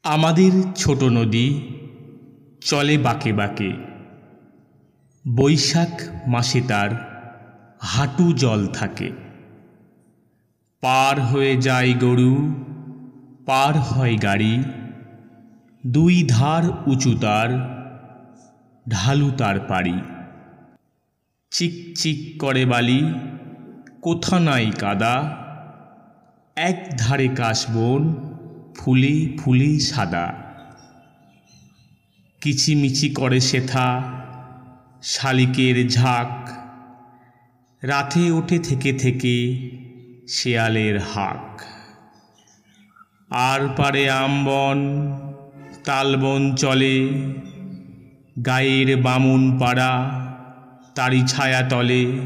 আমাদের ছোট নদী চলে বাঁকে বাঁকে। বৈশাখ মাসে তার হাঁটু জল থাকে। পার হয়ে যায় গরু, পার হয় গাড়ি। দুই ধার উঁচু তার, ঢালু তার পাড়ি। চিক চিক করে বালি, কোথা নাই কাদা। এক ধারে কাশবন, ফুলে ফুলে সাদা। কিচিমিচি করে সেথা শালিকের ঝাঁক। রাতে ওঠে থেকে থেকে শেয়ালের হাঁক। আর পারে আমবন তালবন চলে, গায়ের বামুন পাড়া তারি ছায়া তলে।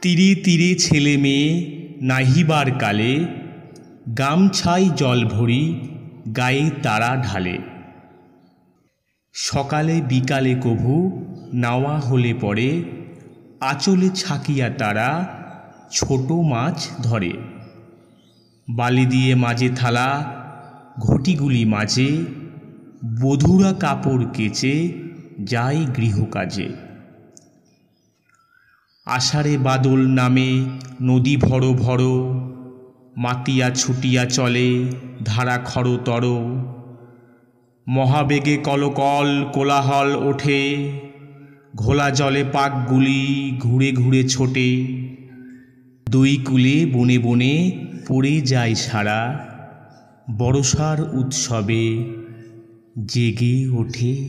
তীরে তীরে ছেলে মেয়ে নাহিবার কালে, গামছায় জল ভরি গায়ে তারা ঢালে। সকালে বিকালে কভু নাওয়া হলে পরে, আঁচলে ছাকিয়া তারা ছোট মাছ ধরে। বালি দিয়ে মাঝে থালা, ঘটিগুলি মাঝে। বধূরা কাপড় কেচে যায় গৃহকাজে। আষাঢ়ে বাদল নামে নদী ভড় ভড়, মাতিয়া ছুটিয়া চলে ধারা খরতর। মহাবেগে কলকল কোলাহল ওঠে, ঘোলা জলে পাকগুলি ঘুরে ঘুরে ছোটে। দুই কূলে বনে বনে পড়ে যায় সারা, বর্ষার উৎসবে জেগে ওঠে।